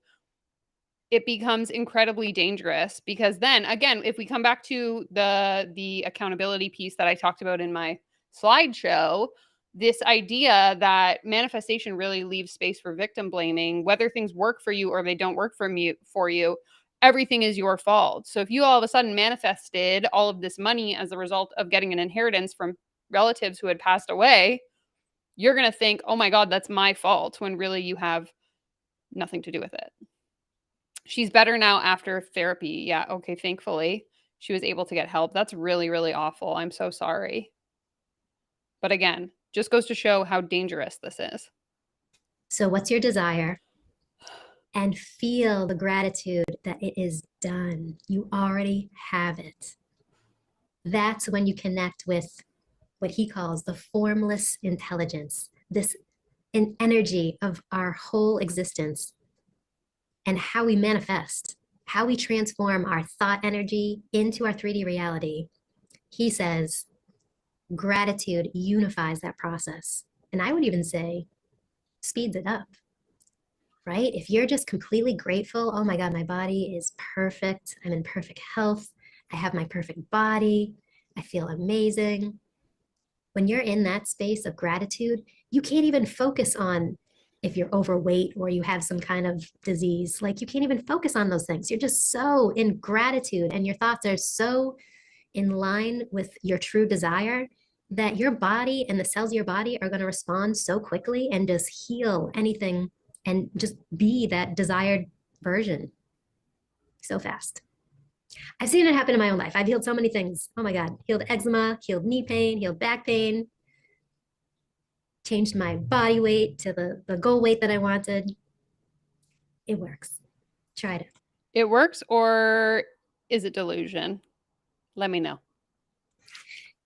it becomes incredibly dangerous because then again, if we come back to the accountability piece that I talked about in my slideshow, this idea that manifestation really leaves space for victim blaming, whether things work for you or they don't work for you, everything is your fault. So if you all of a sudden manifested all of this money as a result of getting an inheritance from relatives who had passed away, you're going to think, "Oh my god, that's my fault," when really you have nothing to do with it. She's better now after therapy. Yeah, okay, thankfully, she was able to get help. That's really, really awful. I'm so sorry. But again, just goes to show how dangerous this is. So, what's your desire? And feel the gratitude that it is done. You already have it. That's when you connect with what he calls the formless intelligence, this an energy of our whole existence and how we manifest, how we transform our thought energy into our 3D reality. He says gratitude unifies that process. And I would even say speeds it up, right? If you're just completely grateful, oh my God, my body is perfect. I'm in perfect health. I have my perfect body. I feel amazing. When you're in that space of gratitude, you can't even focus on if you're overweight or you have some kind of disease. Like you can't even focus on those things. You're just so in gratitude and your thoughts are so in line with your true desire that your body and the cells of your body are going to respond so quickly and just heal anything and just be that desired version so fast. I've seen it happen in my own life. I've healed so many things. Oh my God, healed eczema, healed knee pain, healed back pain, changed my body weight to the goal weight that I wanted. It works. Tried it. It works, or is it delusion? Let me know.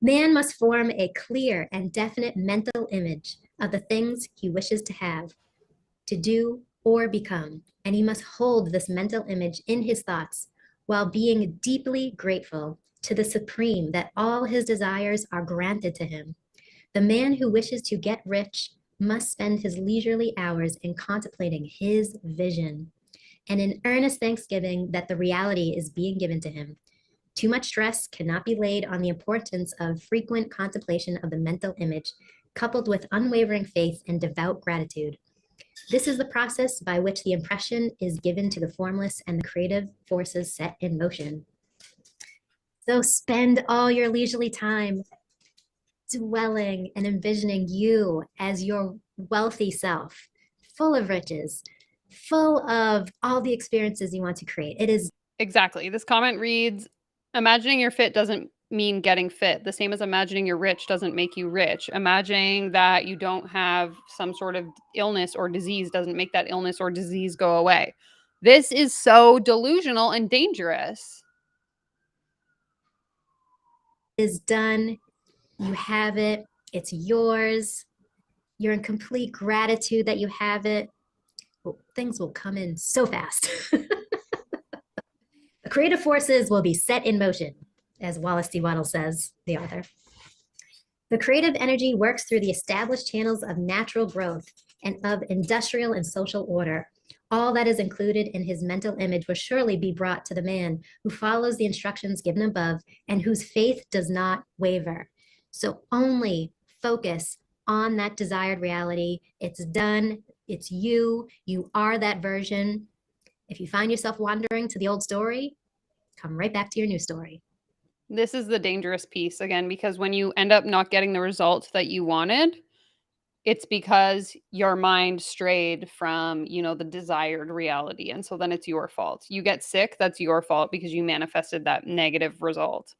Man must form a clear and definite mental image of the things he wishes to have, to do, or become, and he must hold this mental image in his thoughts while being deeply grateful to the Supreme that all his desires are granted to him. The man who wishes to get rich must spend his leisurely hours in contemplating his vision and in earnest thanksgiving that the reality is being given to him. Too much stress cannot be laid on the importance of frequent contemplation of the mental image, coupled with unwavering faith and devout gratitude. This is the process by which the impression is given to the formless and the creative forces set in motion. So spend all your leisurely time dwelling and envisioning you as your wealthy self, full of riches, full of all the experiences you want to create. It is Exactly. This comment reads, imagining you're fit doesn't mean getting fit. The same as imagining you're rich doesn't make you rich. Imagining that you don't have some sort of illness or disease doesn't make that illness or disease go away. This is so delusional and dangerous. is done. You have it. It's yours. You're in complete gratitude that you have it. Well, things will come in so fast. The creative forces will be set in motion, as Wallace D. Waddle says, the author. The creative energy works through the established channels of natural growth and of industrial and social order. All that is included in his mental image will surely be brought to the man who follows the instructions given above and whose faith does not waver. So only focus on that desired reality. It's done. It's you. You are that version. If you find yourself wandering to the old story, come right back to your new story. This is the dangerous piece again, because when you end up not getting the results that you wanted, it's because your mind strayed from, the desired reality. And so then it's your fault. You get sick, that's your fault because you manifested that negative result.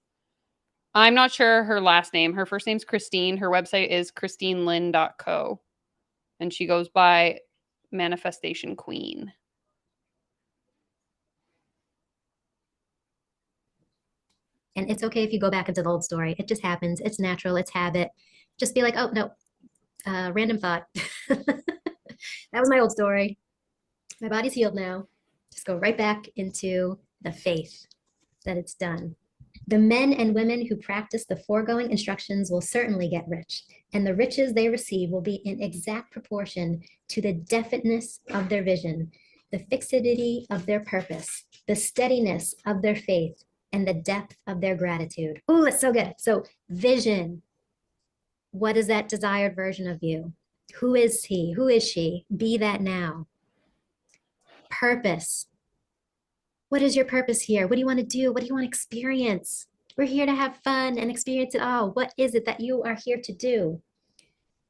I'm not sure her last name. Her first name's Christine. Her website is christinelyn.co. And she goes by Manifestation Queen. And it's okay if you go back into the old story. It just happens. It's natural. It's habit. Just be like, oh, no, random thought. That was my old story. My body's healed now. Just go right back into the faith that it's done. The men and women who practice the foregoing instructions will certainly get rich, and the riches they receive will be in exact proportion to the definiteness of their vision, the fixity of their purpose, the steadiness of their faith, and the depth of their gratitude. Oh, that's so good. So, vision. What is that desired version of you? Who is he? Who is she? Be that now. Purpose. What is your purpose here? What do you want to do? What do you want to experience? We're here to have fun and experience it all. What is it that you are here to do?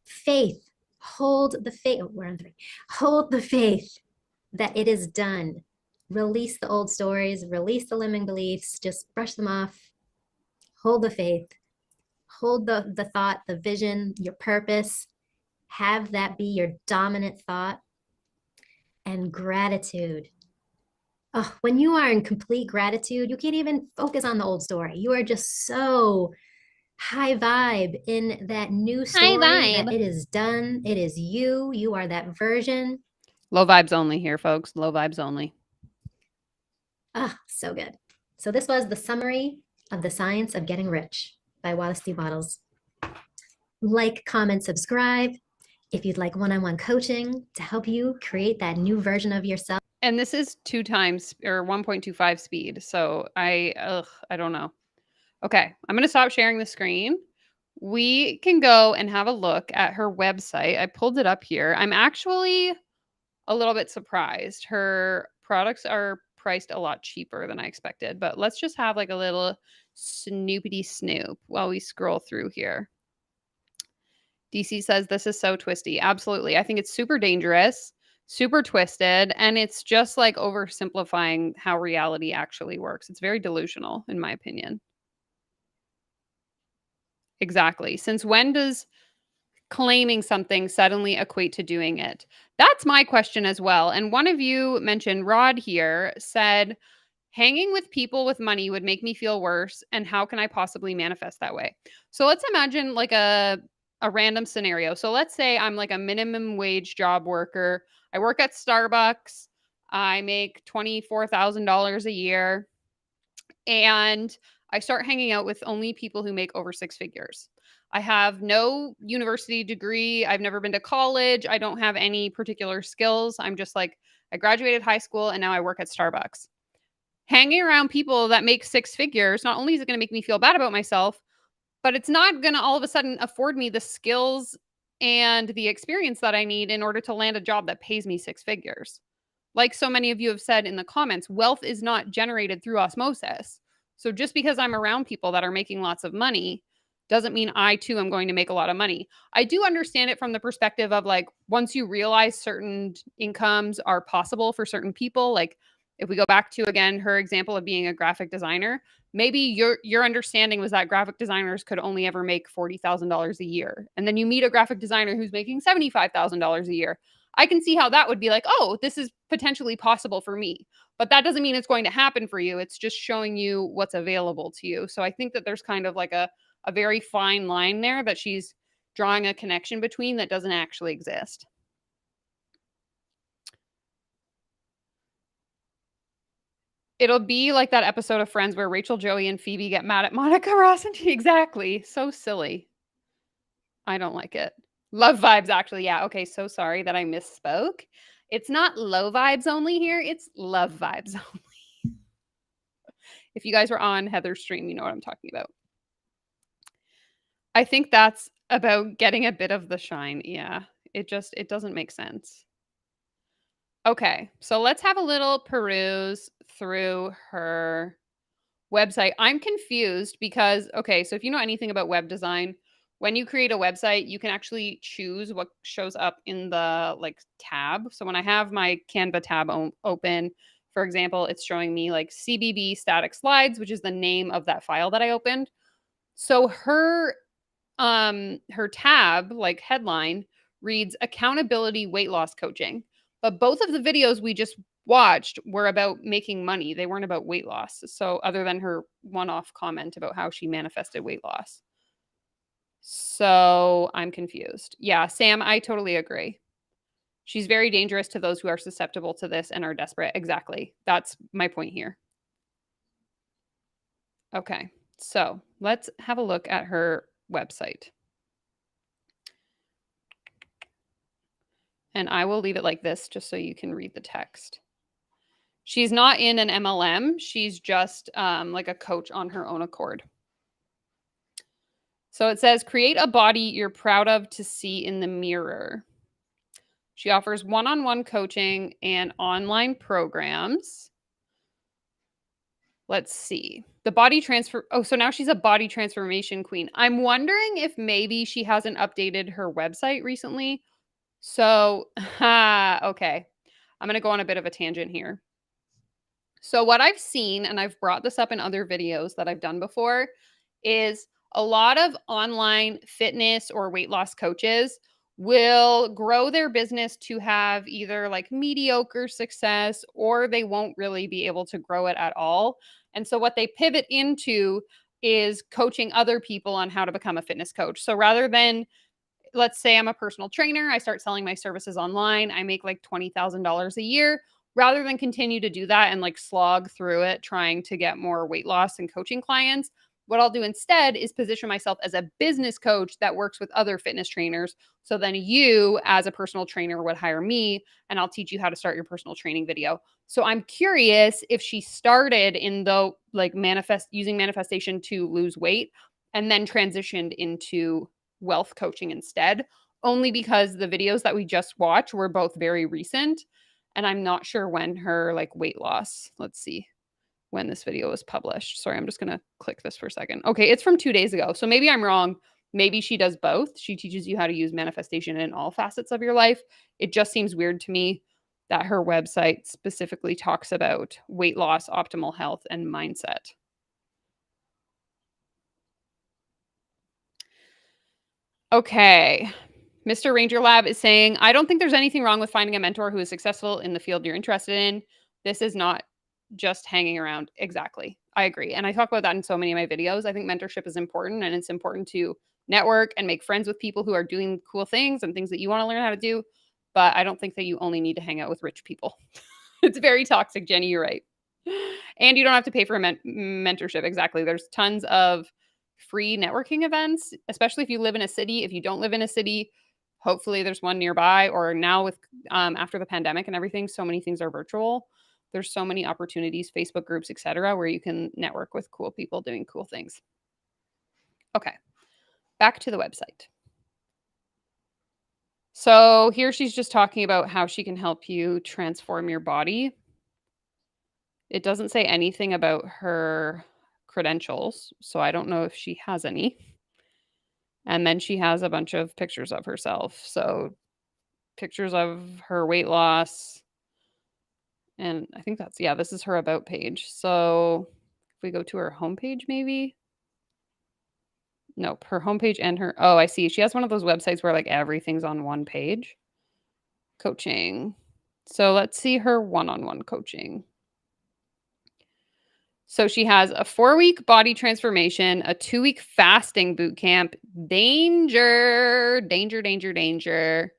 Faith. Hold the faith. Oh, we're on 3. Hold the faith that it is done. Release the old stories, release the limiting beliefs, just brush them off. Hold the faith. Hold the thought, the vision, your purpose. Have that be your dominant thought. And gratitude. Oh, when you are in complete gratitude, you can't even focus on the old story. You are just so high vibe in that new story that it is done. It is you. You are that version. Low vibes only here, folks. Low vibes only. Ah, so good. So this was the summary of The Science of Getting Rich by Wallace D. Wattles. Like, comment, subscribe. If you'd like one-on-one coaching to help you create that new version of yourself. And this is 2 times or 1.25 speed. So I don't know. Okay, I'm going to stop sharing the screen. We can go and have a look at her website. I pulled it up here. I'm actually a little bit surprised. Her products are priced a lot cheaper than I expected, but let's just have like a little snoopity snoop while we scroll through here. DC says this is so twisty. Absolutely. I think it's super dangerous, super twisted, and it's just like oversimplifying how reality actually works. It's very delusional, in my opinion. Exactly. Since when does claiming something suddenly equate to doing it? That's my question as well. And one of you mentioned, Rod here, said, hanging with people with money would make me feel worse. And how can I possibly manifest that way? So let's imagine like a random scenario. So let's say I'm like a minimum wage job worker. I work at Starbucks. I make $24,000 a year. And I start hanging out with only people who make over 6 figures. I have no university degree. I've never been to college. I don't have any particular skills. I'm just like, I graduated high school and now I work at Starbucks. Hanging around people that make 6 figures, not only is it going to make me feel bad about myself, but it's not going to all of a sudden afford me the skills and the experience that I need in order to land a job that pays me 6 figures. Like so many of you have said in the comments, wealth is not generated through osmosis. So just because I'm around people that are making lots of money doesn't mean I too am going to make a lot of money. I do understand it from the perspective of like, once you realize certain incomes are possible for certain people, like if we go back to again her example of being a graphic designer, maybe your understanding was that graphic designers could only ever make $40,000 a year. And then you meet a graphic designer who's making $75,000 a year. I can see how that would be like, oh, this is potentially possible for me. But that doesn't mean it's going to happen for you. It's just showing you what's available to you. So I think that there's kind of like a very fine line there that she's drawing a connection between that doesn't actually exist. It'll be like that episode of Friends where Rachel, Joey, and Phoebe get mad at Monica, Ross, and exactly. So silly. I don't like it. Love vibes, actually. Yeah. Okay. So sorry that I misspoke. It's not low vibes only here. It's love vibes only. If you guys were on Heather's stream, you know what I'm talking about. I think that's about getting a bit of the shine. Yeah. It doesn't make sense. Okay. So let's have a little peruse through her website. I'm confused because, okay, so if you know anything about web design, when you create a website, you can actually choose what shows up in the like tab. So when I have my Canva tab open, for example, it's showing me like CBB static slides, which is the name of that file that I opened. So her tab, like headline, reads accountability weight loss coaching. But both of the videos we just watched were about making money. They weren't about weight loss. So other than her one-off comment about how she manifested weight loss. So I'm confused. Yeah, Sam, I totally agree. She's very dangerous to those who are susceptible to this and are desperate. Exactly. That's my point here. Okay. So let's have a look at her website. And I will leave it like this just so you can read the text. She's not in an MLM. She's just like a coach on her own accord. So it says, create a body you're proud of to see in the mirror. She offers one-on-one coaching and online programs. Let's see. The body transfer. Oh, so now she's a body transformation queen. I'm wondering if maybe she hasn't updated her website recently. So, okay. I'm going to go on a bit of a tangent here. So what I've seen, and I've brought this up in other videos that I've done before, is a lot of online fitness or weight loss coaches will grow their business to have either like mediocre success or they won't really be able to grow it at all. And so what they pivot into is coaching other people on how to become a fitness coach. So rather than, let's say I'm a personal trainer, I start selling my services online, I make like $20,000 a year. Rather than continue to do that and like slog through it, trying to get more weight loss and coaching clients, what I'll do instead is position myself as a business coach that works with other fitness trainers. So then you, as a personal trainer, would hire me and I'll teach you how to start your personal training video. So I'm curious if she started in the like using manifestation to lose weight and then transitioned into wealth coaching instead, only because the videos that we just watched were both very recent. And I'm not sure when her like weight loss, let's see when this video was published. Sorry, I'm just going to click this for a second. Okay, it's from 2 days ago. So maybe I'm wrong. Maybe she does both. She teaches you how to use manifestation in all facets of your life. It just seems weird to me that her website specifically talks about weight loss, optimal health, and mindset. Okay. Mr. Ranger Lab is saying, I don't think there's anything wrong with finding a mentor who is successful in the field you're interested in. This is not just hanging around. Exactly. I agree. And I talk about that in so many of my videos. I think mentorship is important and it's important to network and make friends with people who are doing cool things and things that you want to learn how to do. But I don't think that you only need to hang out with rich people. It's very toxic, Jenny. You're right. And you don't have to pay for a mentorship. Exactly. There's tons of free networking events, especially if you live in a city. If you don't live in a city, hopefully there's one nearby. Or now with after the pandemic and everything, so many things are virtual. There's so many opportunities, Facebook groups, etc., where you can network with cool people doing cool things. Okay, back to the website. So here she's just talking about how she can help you transform your body. It doesn't say anything about her credentials, so I don't know if she has any. And then she has a bunch of pictures of herself. So pictures of her weight loss. And I think that's, yeah, this is her about page. So if we go to her homepage, maybe. Nope, her homepage and her, oh, I see. She has one of those websites where like everything's on one page. Coaching. So let's see her one-on-one coaching. So she has a 4-week body transformation, a 2-week fasting boot camp. Danger, danger, danger, danger.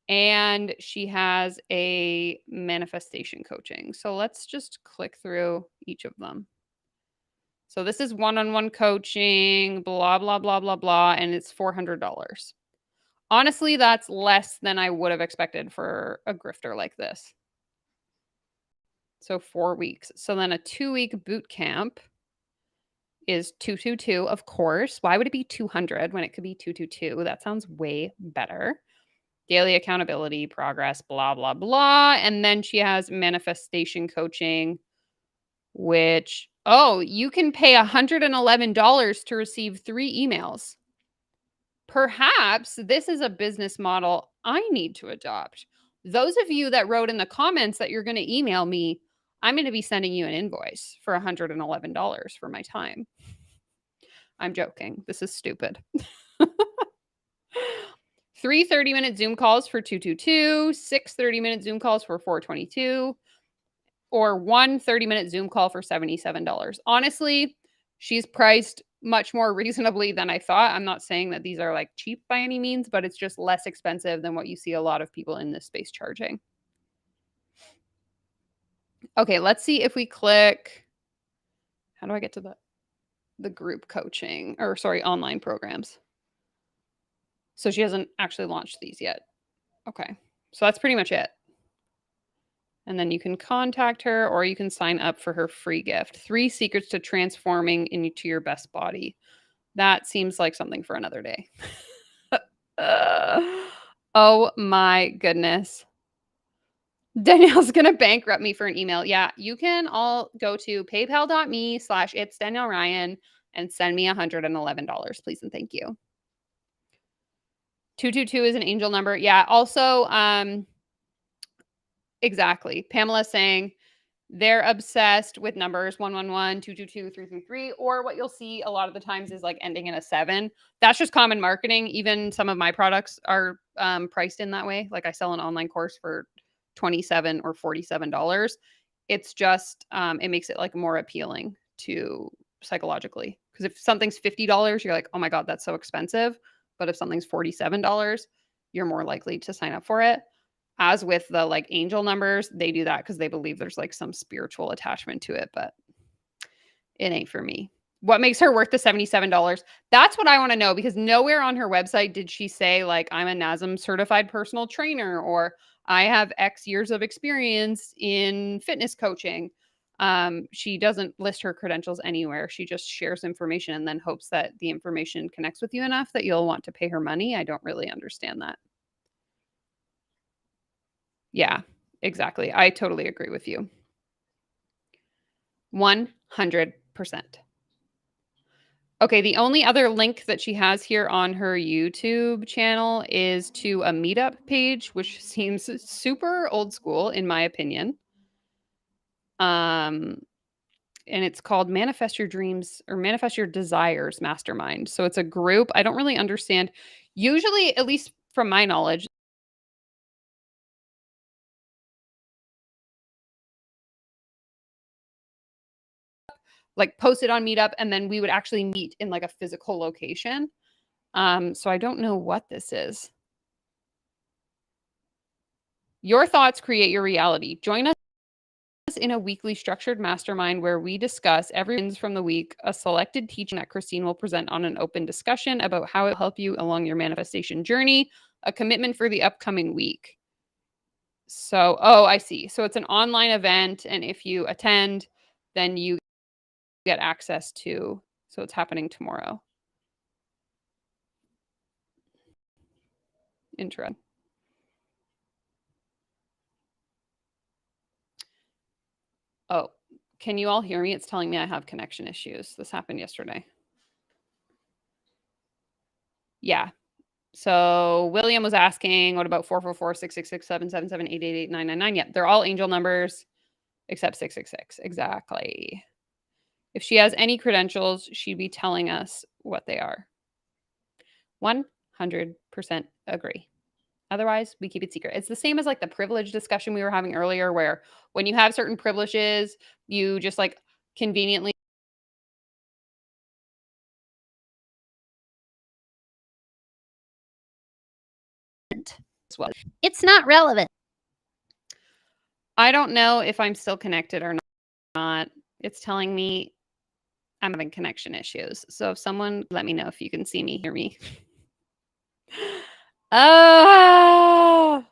And she has a manifestation coaching. So let's just click through each of them. So this is one-on-one coaching, blah, blah, blah, blah, blah, and it's $400. Honestly, that's less than I would have expected for a grifter like this. So 4 weeks. So then a 2-week boot camp is 222, of course. Why would it be 200 when it could be 222? That sounds way better. Daily accountability, progress, blah, blah, blah. And then she has manifestation coaching, which, oh, you can pay $111 to receive 3 emails. perhaps this is a business model I need to adopt. Those of you that wrote in the comments that you're going to email me, I'm going to be sending you an invoice for $111 for my time. I'm joking. This is stupid. 3 30-minute Zoom calls for $222, 6 30-minute Zoom calls for $422, or 1 30-minute Zoom call for $77. Honestly, she's priced much more reasonably than I thought. I'm not saying that these are like cheap by any means, but it's just less expensive than what you see a lot of people in this space charging. Okay, let's see if we click. How do I get to the group coaching, or sorry, online programs? So she hasn't actually launched these yet. Okay, so that's pretty much it. And then you can contact her or you can sign up for her free gift. 3 secrets to transforming into your best body. That seems like something for another day. Oh my goodness. Danielle's going to bankrupt me for an email. Yeah, you can all go to paypal.me/it's Danielle Ryan and send me $111, please and thank you. 222 is an angel number. Yeah, also, exactly. Pamela's saying they're obsessed with numbers 111, 222, 333, or what you'll see a lot of the times is like ending in a 7. That's just common marketing. Even some of my products are priced in that way. Like I sell an online course for $27 or $47. It's just, it makes it like more appealing to psychologically. Because if something's $50, you're like, oh my God, that's so expensive. But if something's $47, you're more likely to sign up for it. As with the like angel numbers, they do that because they believe there's like some spiritual attachment to it, but it ain't for me. What makes her worth the $77? That's what I want to know, because nowhere on her website did she say like I'm a NASM certified personal trainer or I have X years of experience in fitness coaching. She doesn't list her credentials anywhere. She just shares information and then hopes that the information connects with you enough that you'll want to pay her money. I don't really understand that. Yeah, exactly. I totally agree with you. 100%. Okay, the only other link that she has here on her YouTube channel is to a meetup page, which seems super old school in my opinion. And it's called Manifest Your Dreams or Manifest Your Desires Mastermind. So it's a group. I don't really understand. Usually, at least from my knowledge, like posted on Meetup, and then we would actually meet in like a physical location. So I don't know what this is. Your thoughts create your reality. Join us in a weekly structured mastermind where we discuss every wins from the week, a selected teaching that Christine will present on an open discussion about how it will help you along your manifestation journey, a commitment for the upcoming week. So, oh, I see. So it's an online event, and if you attend, then you get access to, so it's happening tomorrow. Interesting. Oh, can you all hear me? It's telling me I have connection issues. This happened yesterday. Yeah. So William was asking, what about 444-666-777-888-999? Yeah, they're all angel numbers except 666. Exactly. If she has any credentials, she'd be telling us what they are. 100% agree. Otherwise, we keep it secret. It's the same as like the privilege discussion we were having earlier, where when you have certain privileges, you just like conveniently as well. It's not relevant. I don't know if I'm still connected or not. It's telling me I'm having connection issues. So if someone let me know if you can see me, hear me. Oh,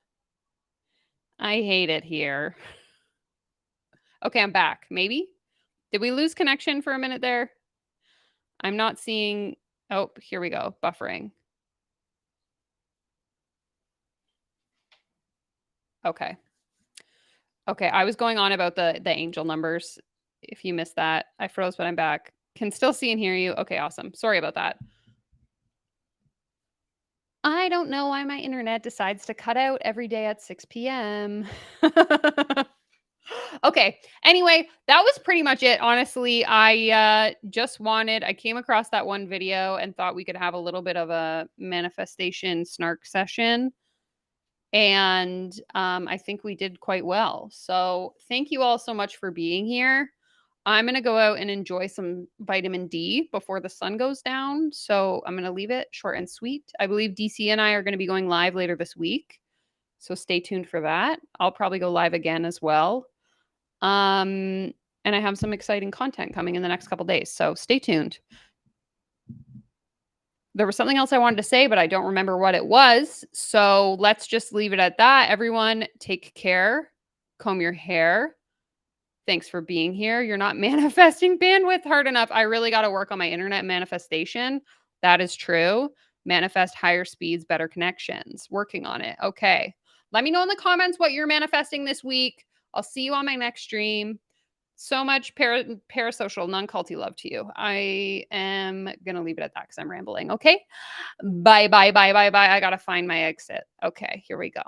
I hate it here. Okay, I'm back. Maybe? Did we lose connection for a minute there? I'm not seeing. Oh, here we go. Buffering. Okay. Okay, I was going on about the angel numbers. If you missed that, I froze, but I'm back. Can still see and hear you. Okay, awesome. Sorry about that. I don't know why my internet decides to cut out every day at 6 p.m. Okay. Anyway, that was pretty much it. Honestly, I came across that one video and thought we could have a little bit of a manifestation snark session. And I think we did quite well. So thank you all so much for being here. I'm going to go out and enjoy some vitamin D before the sun goes down. So I'm going to leave it short and sweet. I believe DC and I are going to be going live later this week. So stay tuned for that. I'll probably go live again as well. And I have some exciting content coming in the next couple days. So stay tuned. There was something else I wanted to say, but I don't remember what it was. So let's just leave it at that. Everyone, take care. Comb your hair. Thanks for being here. You're not manifesting bandwidth hard enough. I really got to work on my internet manifestation. That is true. Manifest higher speeds, better connections. Working on it. Okay. Let me know in the comments what you're manifesting this week. I'll see you on my next stream. So much parasocial, non-culty love to you. I am going to leave it at that because I'm rambling. Okay. Bye, bye, bye, bye, bye. I got to find my exit. Okay. Here we go.